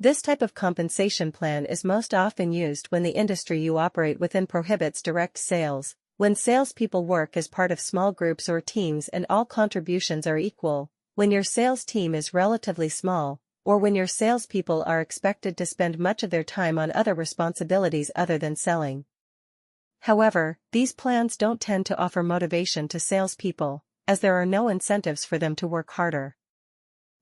This type of compensation plan is most often used when the industry you operate within prohibits direct sales, when salespeople work as part of small groups or teams and all contributions are equal, when your sales team is relatively small, or when your salespeople are expected to spend much of their time on other responsibilities other than selling. However, these plans don't tend to offer motivation to salespeople, as there are no incentives for them to work harder.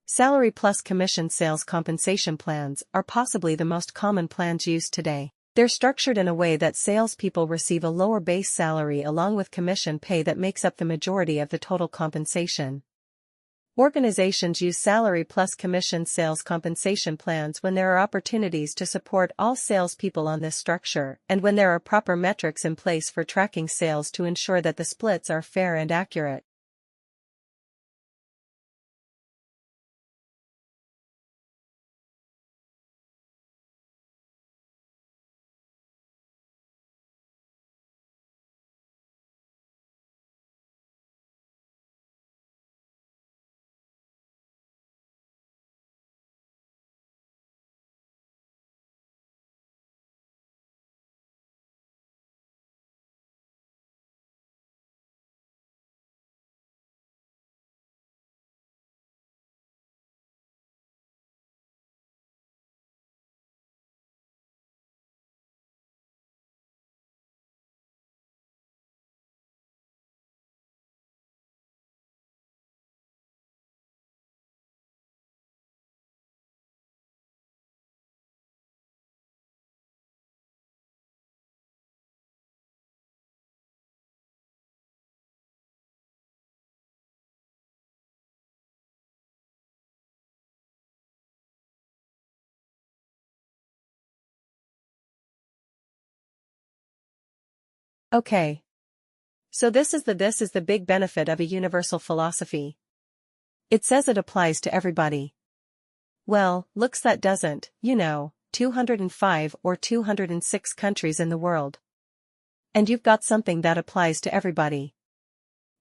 Salary plus commission sales compensation plans are possibly the most common plans used today. They're structured in a way that salespeople receive a lower base salary along with commission pay that makes up the majority of the total compensation. Organizations use salary plus commission sales compensation plans when there are opportunities to support all salespeople on this structure and when there are proper metrics in place for tracking sales to ensure that the splits are fair and accurate. Okay. So this is the big benefit of a universal philosophy. It says it applies to everybody. Well, looks that doesn't, 205 or 206 countries in the world. And you've got something that applies to everybody.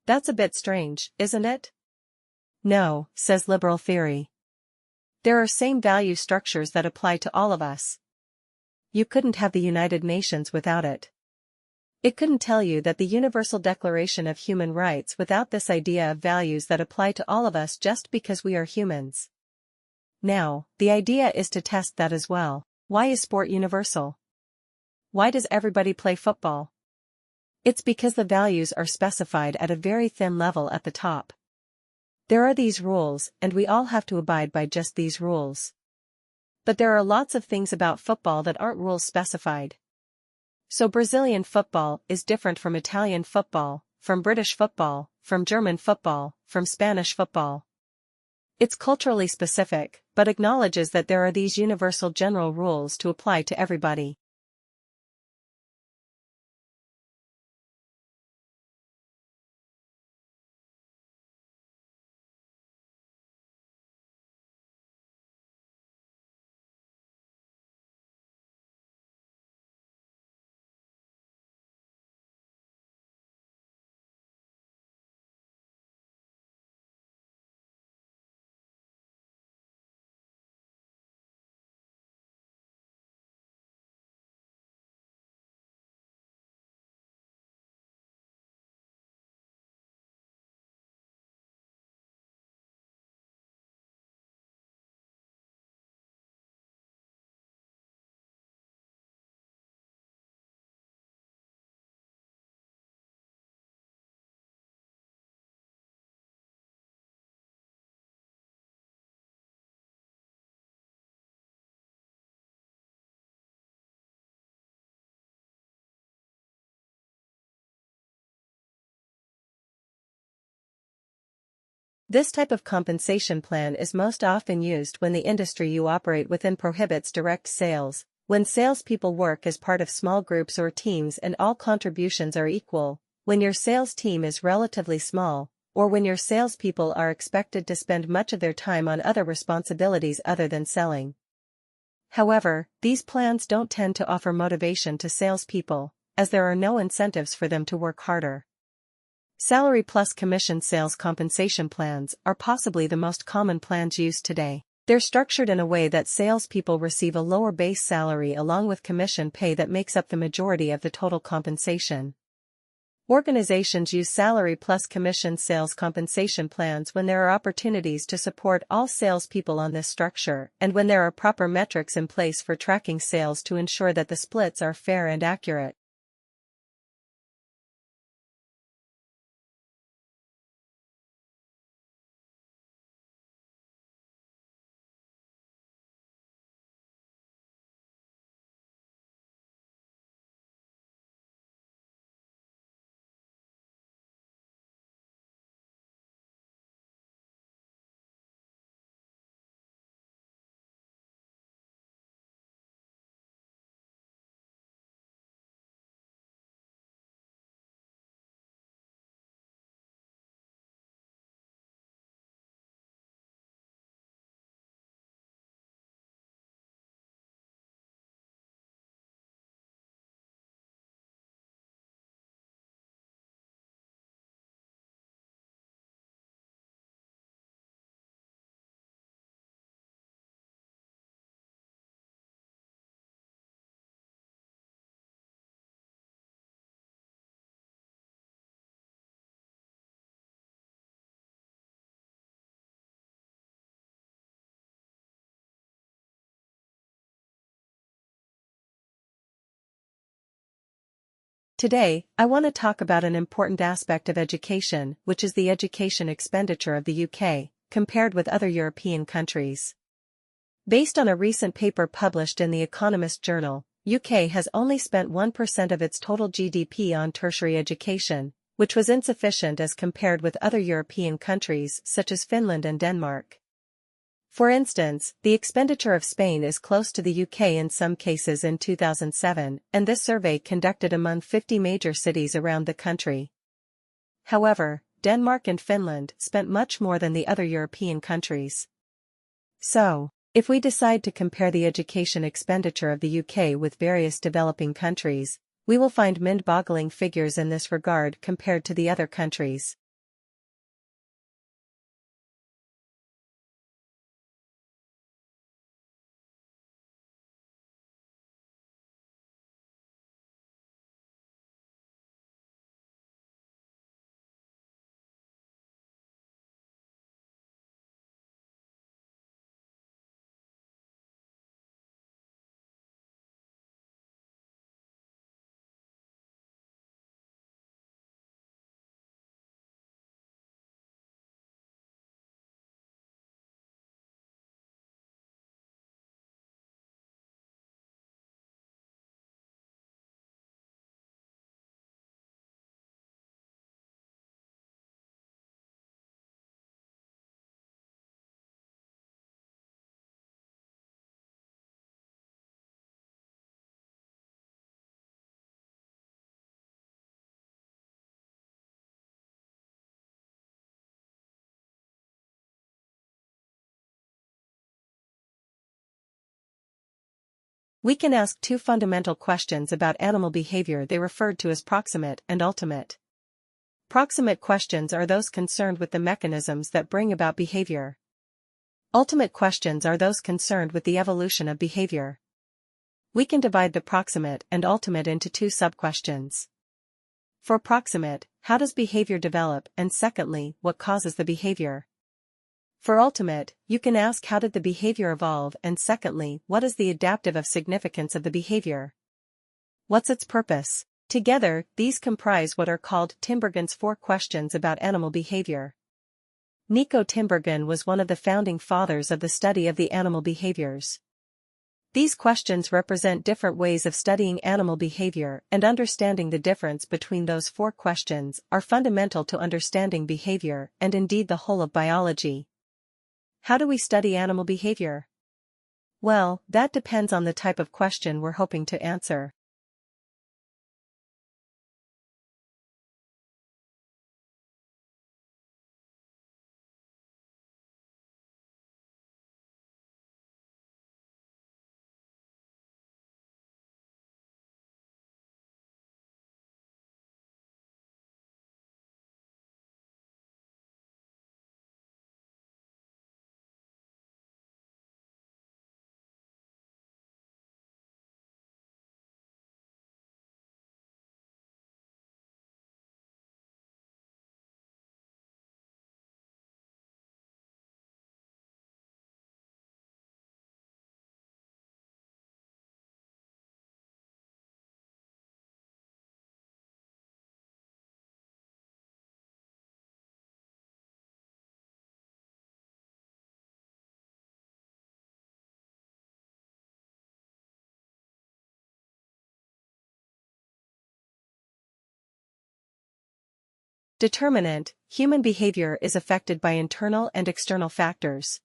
That's a bit strange, isn't it? No, says liberal theory. There are same value structures that apply to all of us. You couldn't have the United Nations without it. It couldn't tell you that the Universal Declaration of Human Rights without this idea of values that apply to all of us just because we are humans. Now, the idea is to test that as well. Why is sport universal? Why does everybody play football? It's because the values are specified at a very thin level at the top. There are these rules, and we all have to abide by just these rules. But there are lots of things about football that aren't rules specified. So Brazilian football is different from Italian football, from British football, from German football, from Spanish football. It's culturally specific, but acknowledges that there are these universal general rules to apply to everybody. This type of compensation plan is most often used when the industry you operate within prohibits direct sales, when salespeople work as part of small groups or teams and all contributions are equal, when your sales team is relatively small, or when your salespeople are expected to spend much of their time on other responsibilities other than selling. However, these plans don't tend to offer motivation to salespeople, as there are no incentives for them to work harder. Salary plus commission sales compensation plans are possibly the most common plans used today. They're structured in a way that salespeople receive a lower base salary along with commission pay that makes up the majority of the total compensation. Organizations use salary plus commission sales compensation plans when there are opportunities to support all salespeople on this structure and when there are proper metrics in place for tracking sales to ensure that the splits are fair and accurate. Today, I want to talk about an important aspect of education, which is the education expenditure of the UK, compared with other European countries. Based on a recent paper published in The Economist Journal, UK has only spent 1% of its total GDP on tertiary education, which was insufficient as compared with other European countries such as Finland and Denmark. For instance, the expenditure of Spain is close to the UK in some cases in 2007, and this survey conducted among 50 major cities around the country. However, Denmark and Finland spent much more than the other European countries. So, if we decide to compare the education expenditure of the UK with various developing countries, we will find mind-boggling figures in this regard compared to the other countries. We can ask two fundamental questions about animal behavior they referred to as proximate and ultimate. Proximate questions are those concerned with the mechanisms that bring about behavior. Ultimate questions are those concerned with the evolution of behavior. We can divide the proximate and ultimate into two sub-questions. For proximate, how does behavior develop, and secondly, what causes the behavior? For ultimate, you can ask how did the behavior evolve and secondly, what is the adaptive of significance of the behavior? What's its purpose? Together, these comprise what are called Tinbergen's 4 questions about animal behavior. Nico Tinbergen was one of the founding fathers of the study of the animal behaviors. These questions represent different ways of studying animal behavior, and understanding the difference between those 4 questions are fundamental to understanding behavior and indeed the whole of biology. How do we study animal behavior? Well, that depends on the type of question we're hoping to answer. Determinant: human behavior is affected by internal and external factors.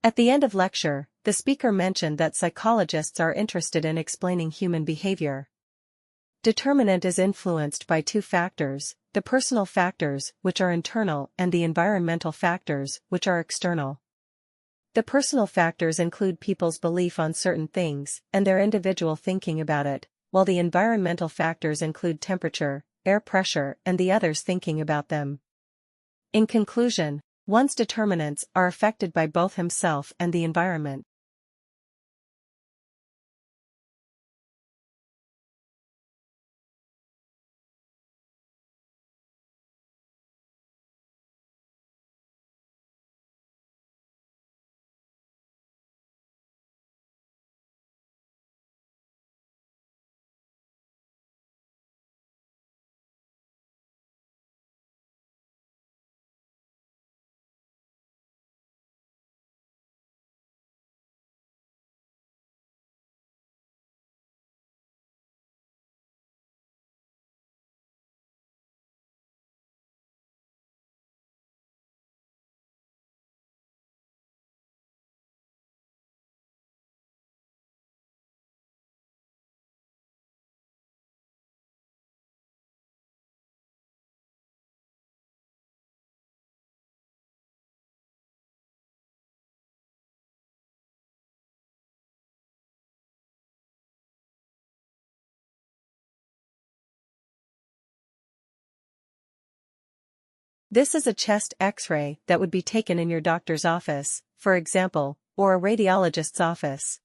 At the end of lecture, the speaker mentioned that psychologists are interested in explaining human behavior. Determinant is influenced by two factors: the personal factors, which are internal, and the environmental factors, which are external. The personal factors include people's belief on certain things and their individual thinking about it, while the environmental factors include temperature, air pressure, and the others thinking about them. In conclusion, one's determinants are affected by both himself and the environment. This is a chest X-ray that would be taken in your doctor's office, for example, or a radiologist's office.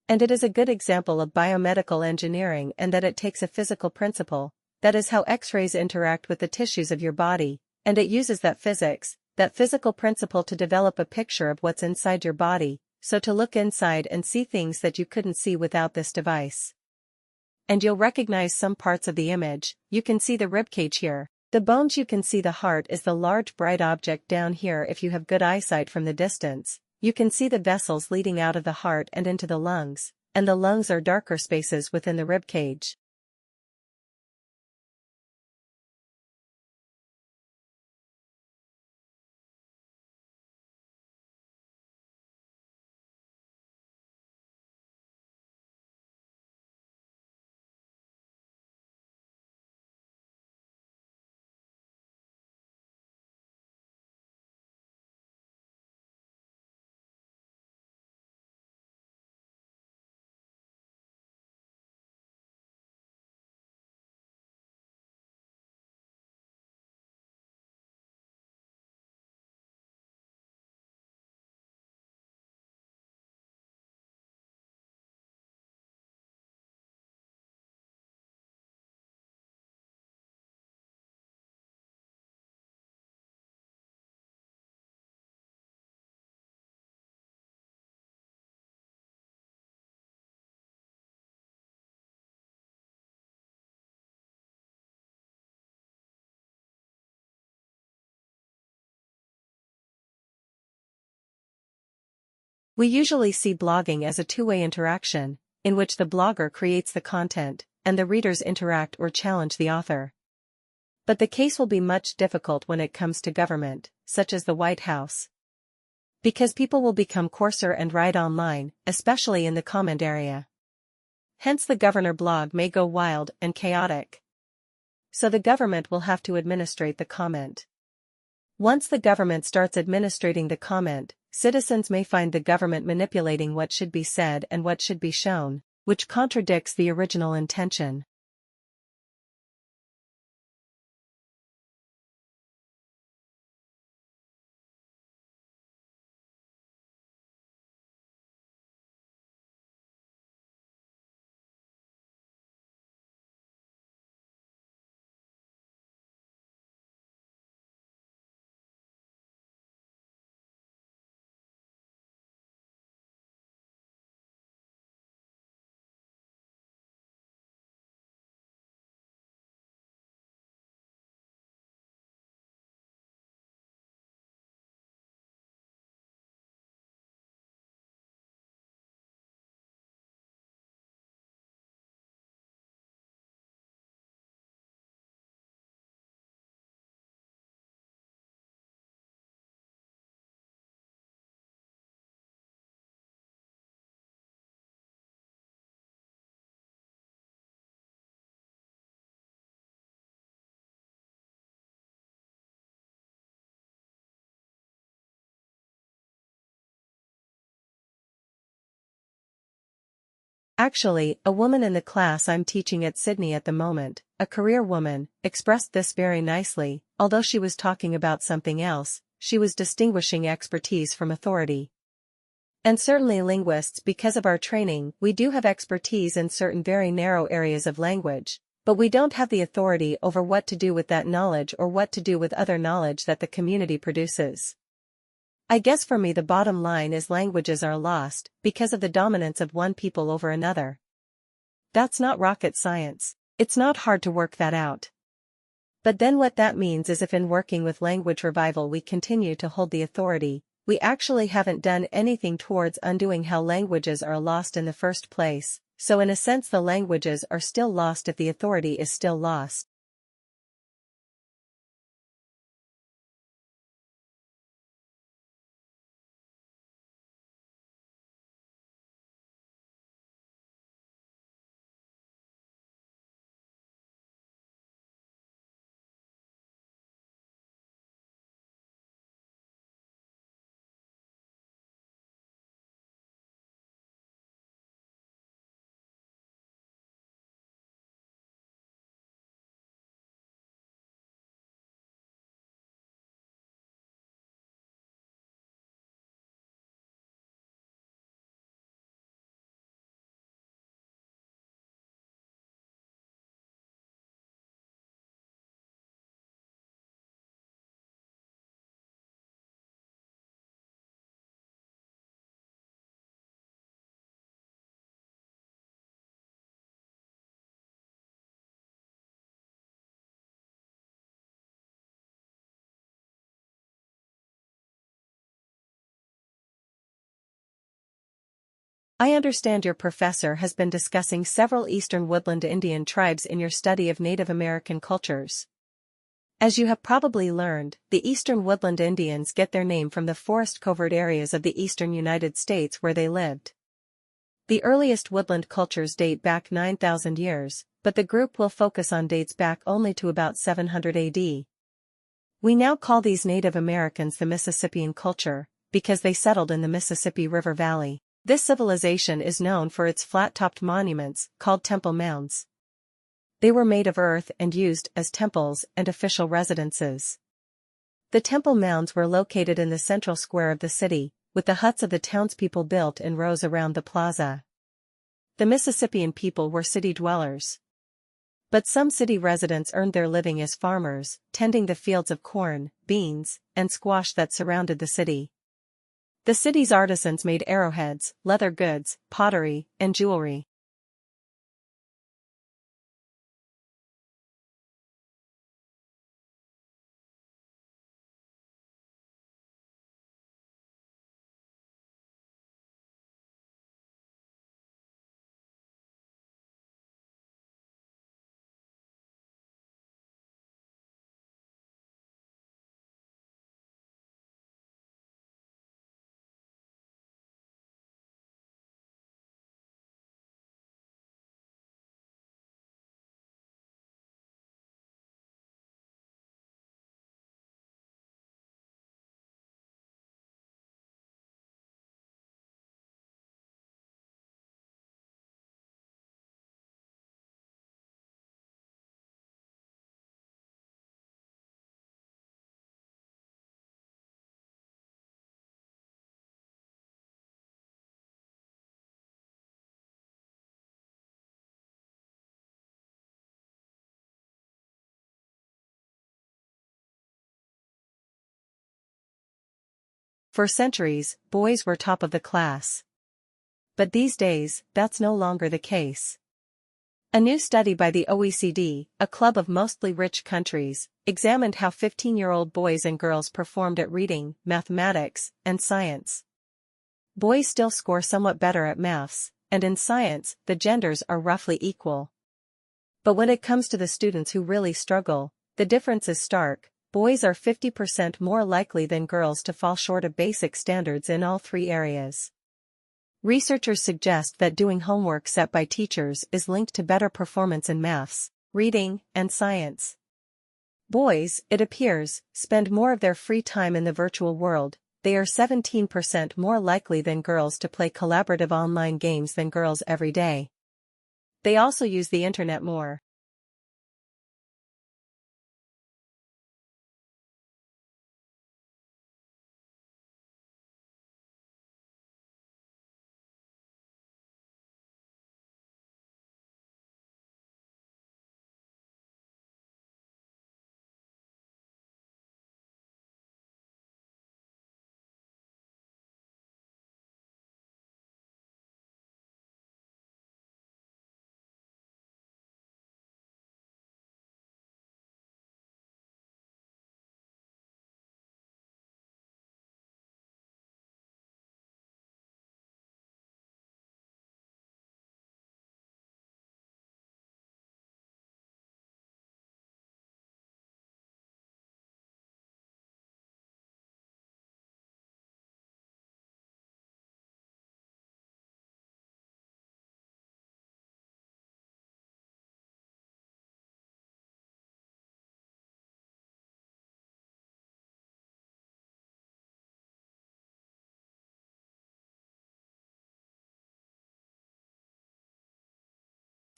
And it is a good example of biomedical engineering and that it takes a physical principle, that is how X-rays interact with the tissues of your body, and it uses that physics, that physical principle to develop a picture of what's inside your body, so to look inside and see things that you couldn't see without this device. And you'll recognize some parts of the image. You can see the ribcage here. The bones, you can see the heart is the large bright object down here. If you have good eyesight from the distance, you can see the vessels leading out of the heart and into the lungs, and the lungs are darker spaces within the ribcage. We usually see blogging as a two-way interaction, in which the blogger creates the content, and the readers interact or challenge the author. But the case will be much difficult when it comes to government, such as the White House. Because people will become coarser and write online, especially in the comment area. Hence the governor blog may go wild and chaotic. So the government will have to administrate the comment. Once the government starts administrating the comment, citizens may find the government manipulating what should be said and what should be shown, which contradicts the original intention. Actually, a woman in the class I'm teaching at Sydney at the moment, a career woman, expressed this very nicely. Although she was talking about something else, she was distinguishing expertise from authority. And certainly linguists, because of our training, we do have expertise in certain very narrow areas of language, but we don't have the authority over what to do with that knowledge or what to do with other knowledge that the community produces. I guess for me the bottom line is languages are lost because of the dominance of one people over another. That's not rocket science. It's not hard to work that out. But then what that means is if in working with language revival we continue to hold the authority, we actually haven't done anything towards undoing how languages are lost in the first place, so in a sense the languages are still lost if the authority is still lost. I understand your professor has been discussing several eastern woodland Indian tribes in your study of Native American cultures. As you have probably learned, the eastern woodland Indians get their name from the forest-covered areas of the eastern United States where they lived. The earliest woodland cultures date back 9,000 years, but the group will focus on dates back only to about 700 AD. We now call these Native Americans the Mississippian culture, because they settled in the Mississippi River Valley. This civilization is known for its flat-topped monuments, called temple mounds. They were made of earth and used as temples and official residences. The temple mounds were located in the central square of the city, with the huts of the townspeople built in rows around the plaza. The Mississippian people were city dwellers. But some city residents earned their living as farmers, tending the fields of corn, beans, and squash that surrounded the city. The city's artisans made arrowheads, leather goods, pottery, and jewelry. For centuries, boys were top of the class. But these days, that's no longer the case. A new study by the OECD, a club of mostly rich countries, examined how 15-year-old boys and girls performed at reading, mathematics, and science. Boys still score somewhat better at maths, and in science, the genders are roughly equal. But when it comes to the students who really struggle, the difference is stark. Boys are 50% more likely than girls to fall short of basic standards in all three areas. Researchers suggest that doing homework set by teachers is linked to better performance in maths, reading, and science. Boys, it appears, spend more of their free time in the virtual world, They are 17% more likely than girls to play collaborative online games than girls every day. They also use the internet more.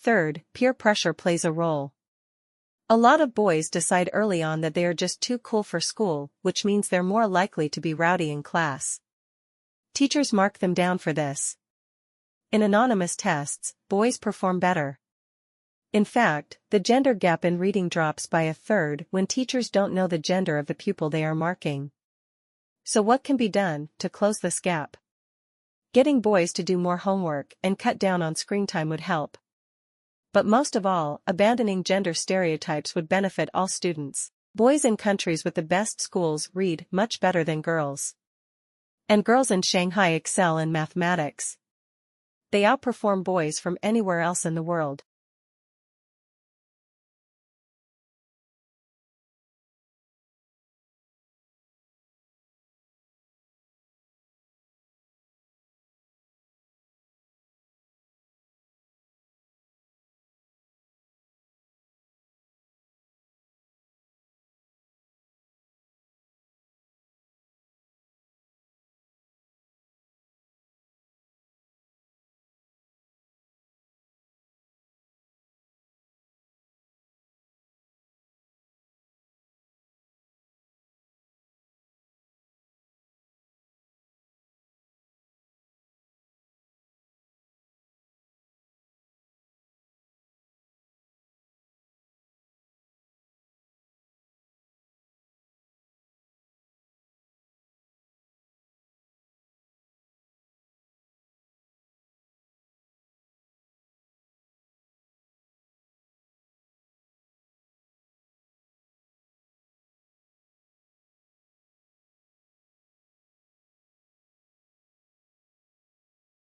Third, peer pressure plays a role. A lot of boys decide early on that they are just too cool for school, which means they're more likely to be rowdy in class. Teachers mark them down for this. In anonymous tests, boys perform better. In fact, the gender gap in reading drops by a third when teachers don't know the gender of the pupil they are marking. So what can be done to close this gap? Getting boys to do more homework and cut down on screen time would help. But most of all, abandoning gender stereotypes would benefit all students. Boys in countries with the best schools read much better than girls. And girls in Shanghai excel in mathematics. They outperform boys from anywhere else in the world.